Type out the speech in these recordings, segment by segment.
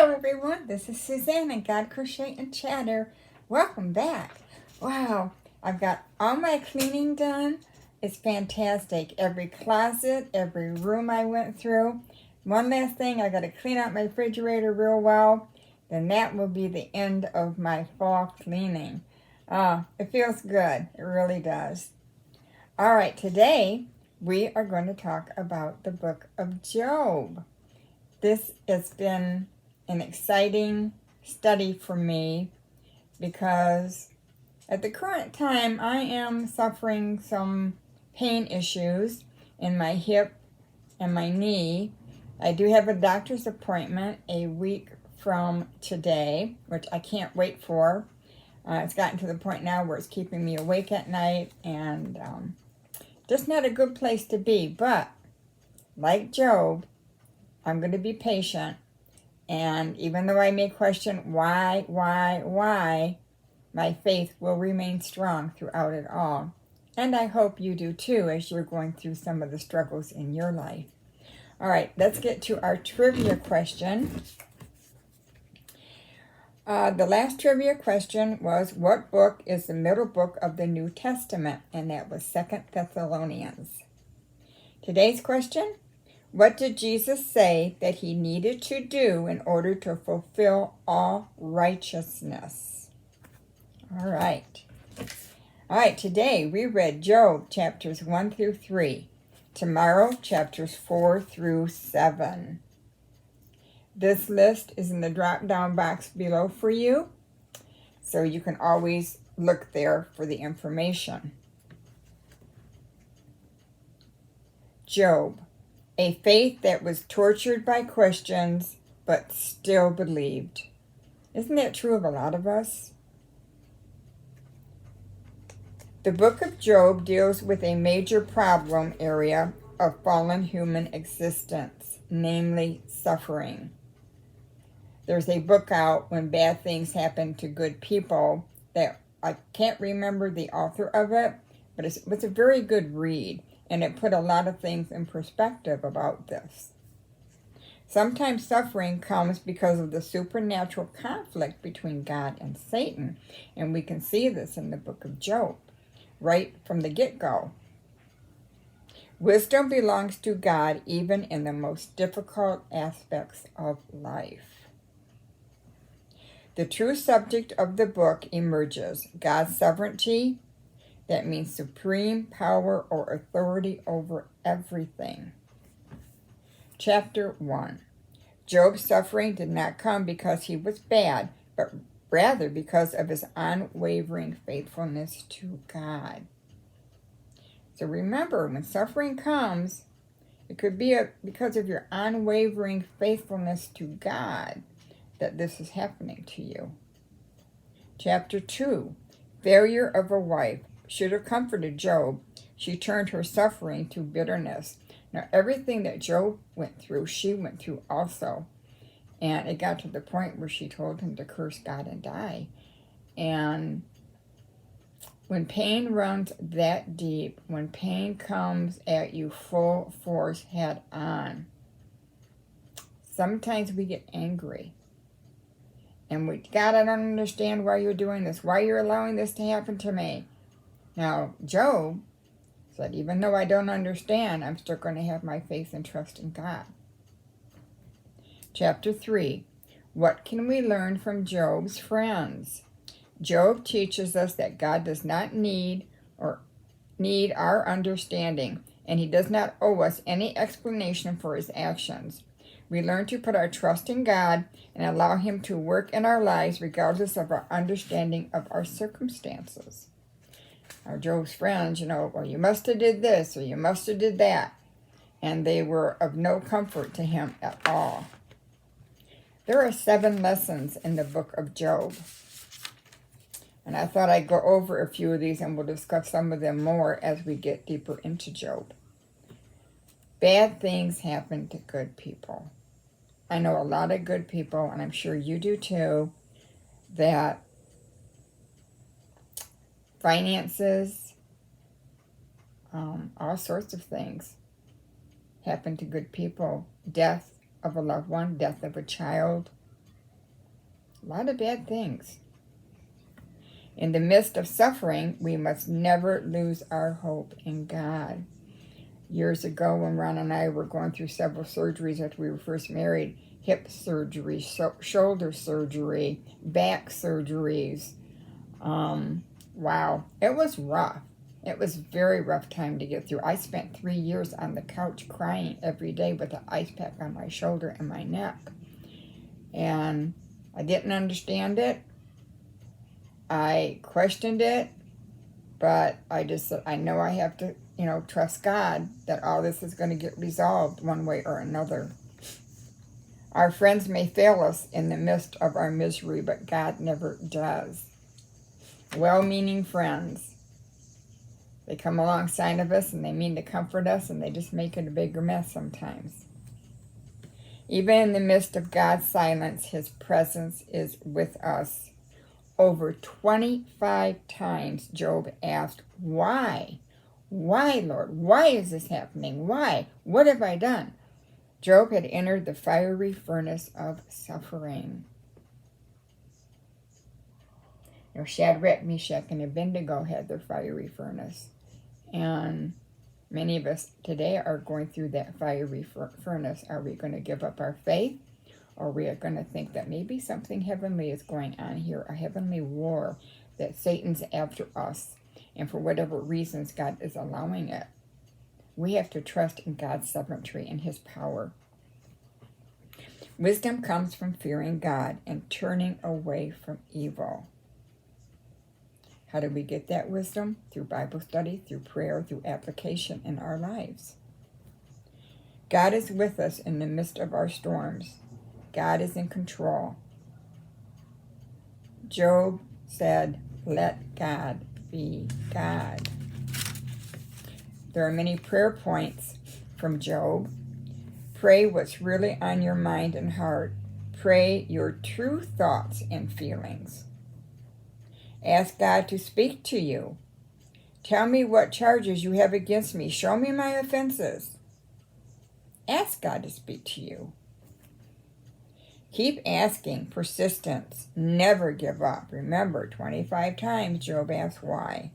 Hello everyone, this is Suzanne and God Crochet and Chatter. Welcome back. Wow, I've got all my cleaning done. It's fantastic. Every closet, every room I went through. One last thing, I got to clean out my refrigerator real well. Then that will be the end of my fall cleaning. It feels good. It really does. All right, today we are going to talk about the book of Job. This has been an exciting study for me because at the current time I am suffering some pain issues in my hip and my knee. I do have a doctor's appointment a week from today, which I can't wait for. It's gotten to the point now where it's keeping me awake at night and just not a good place to be. But like Job, I'm going to be patient. And even though I may question why, my faith will remain strong throughout it all. And I hope you do too as you're going through some of the struggles in your life. All right, let's get to our trivia question. The last trivia question was, what book is the middle book of the New Testament? And that was 2 Thessalonians. Today's question, what did Jesus say that he needed to do in order to fulfill all righteousness? All right, today we read Job chapters 1 through 3. Tomorrow, chapters 4 through 7. This list is in the drop-down box below for you, so you can always look there for the information. Job. A faith that was tortured by questions, but still believed. Isn't that true of a lot of us? The book of Job deals with a major problem area of fallen human existence, namely suffering. There's a book out, When Bad Things Happen to Good People, that I can't remember the author of it, but it was a very good read. And it put a lot of things in perspective about this. Sometimes suffering comes because of the supernatural conflict between God and Satan. And we can see this in the book of Job, right from the get-go. Wisdom belongs to God even in the most difficult aspects of life. The true subject of the book emerges: God's sovereignty. That means supreme power or authority over everything. Chapter 1. Job's suffering did not come because he was bad, but rather because of his unwavering faithfulness to God. So remember, when suffering comes, it could be because of your unwavering faithfulness to God that this is happening to you. Chapter 2. Failure of a wife should have comforted Job. She turned her suffering to bitterness. Now, everything that Job went through, she went through also. And it got to the point where she told him to curse God and die. And when pain runs that deep, when pain comes at you full force head on, sometimes we get angry. And God, I don't understand why you're doing this, why you're allowing this to happen to me. Now, Job said, even though I don't understand, I'm still going to have my faith and trust in God. Chapter 3. What can we learn from Job's friends? Job teaches us that God does not need our understanding, and he does not owe us any explanation for his actions. We learn to put our trust in God and allow him to work in our lives regardless of our understanding of our circumstances. Our Job's friends, well, you must have did this or you must have did that. And they were of no comfort to him at all. There are 7 lessons in the book of Job. And I thought I'd go over a few of these and we'll discuss some of them more as we get deeper into Job. Bad things happen to good people. I know a lot of good people, and I'm sure you do too, that finances, all sorts of things happen to good people. Death of a loved one, death of a child, A lot of bad things. In the midst of suffering, we must never lose our hope in God. Years ago, when Ron and I were going through several surgeries after we were first married, hip surgery, shoulder surgery, back surgeries. Wow, it was rough. It was a very rough time to get through. I spent 3 years on the couch crying every day with an ice pack on my shoulder and my neck. And I didn't understand it. I questioned it, but I just said, I know I have to, trust God that all this is going to get resolved one way or another. Our friends may fail us in the midst of our misery, but God never does. Well-meaning friends. They come alongside of us and they mean to comfort us, and they just make it a bigger mess sometimes. Even in the midst of God's silence, his presence is with us. Over 25 times Job asked, why? Why, Lord? Why is this happening? Why? What have I done? Job had entered the fiery furnace of suffering. Shadrach, Meshach, and Abednego had their fiery furnace. And many of us today are going through that fiery furnace. Are we going to give up our faith? Or we are going to think that maybe something heavenly is going on here, a heavenly war, that Satan's after us, and for whatever reasons God is allowing it. We have to trust in God's sovereignty and his power. Wisdom comes from fearing God and turning away from evil. How do we get that wisdom? Through Bible study, through prayer, through application in our lives. God is with us in the midst of our storms. God is in control. Job said, let God be God. There are many prayer points from Job. Pray what's really on your mind and heart. Pray your true thoughts and feelings. Ask God to speak to you. Tell me what charges you have against me. Show me my offenses. Ask God to speak to you. Keep asking. Persistence. Never give up. Remember, 25 times Job asked why.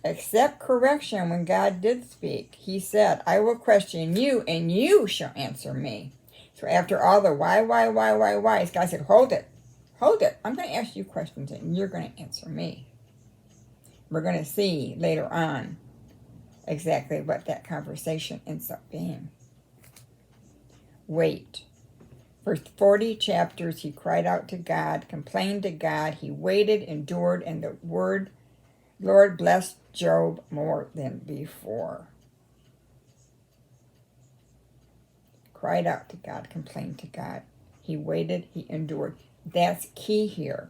Accept correction when God did speak. He said, I will question you, and you shall answer me. So after all the why, God said, hold it. Hold it. I'm going to ask you questions, and you're going to answer me. We're going to see later on exactly what that conversation ends up being. Wait. For 40 chapters, he cried out to God, complained to God. He waited, endured, and the Lord blessed Job more than before. Cried out to God, complained to God. He waited, he endured. That's key here.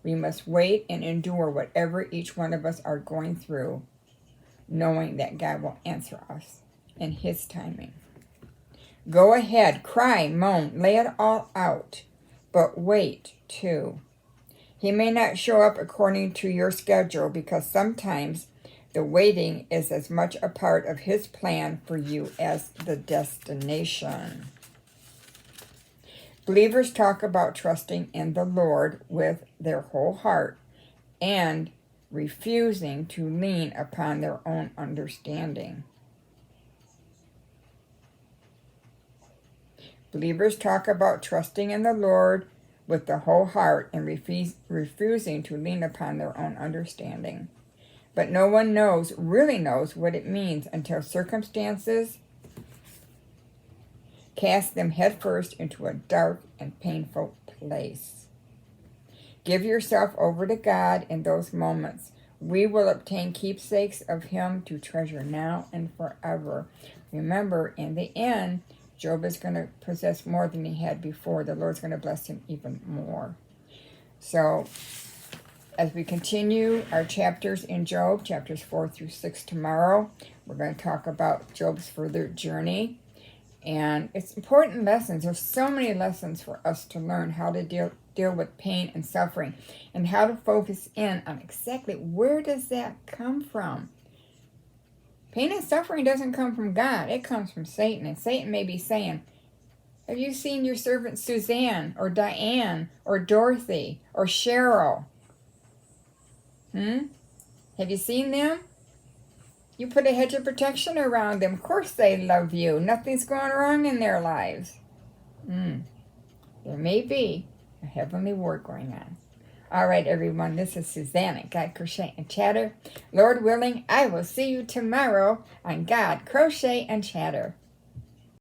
We must wait and endure whatever each one of us are going through, knowing that God will answer us in his timing. Go ahead, cry, moan, lay it all out, but wait too. He may not show up according to your schedule, because sometimes the waiting is as much a part of his plan for you as the destination. Believers talk about trusting in the Lord with their whole heart and refusing to lean upon their own understanding. Believers talk about trusting in the Lord with the whole heart and refusing to lean upon their own understanding. But no one really knows what it means until circumstances cast them headfirst into a dark and painful place. Give yourself over to God in those moments. We will obtain keepsakes of him to treasure now and forever. Remember, in the end, Job is going to possess more than he had before. The Lord's going to bless him even more. So, as we continue our chapters in Job, chapters 4 through 6 tomorrow, we're going to talk about Job's further journey. And it's important lessons. There's so many lessons for us to learn how to deal with pain and suffering, and how to focus in on exactly where does that come from. Pain and suffering doesn't come from God. It comes from Satan. And Satan may be saying, Have you seen your servant Suzanne or Diane or Dorothy or Cheryl? Have you seen them? You put a hedge of protection around them. Of course they love you. Nothing's going wrong in their lives. There may be a heavenly war going on. All right, everyone, this is Suzanne at God Crochet and Chatter. Lord willing, I will see you tomorrow on God Crochet and Chatter.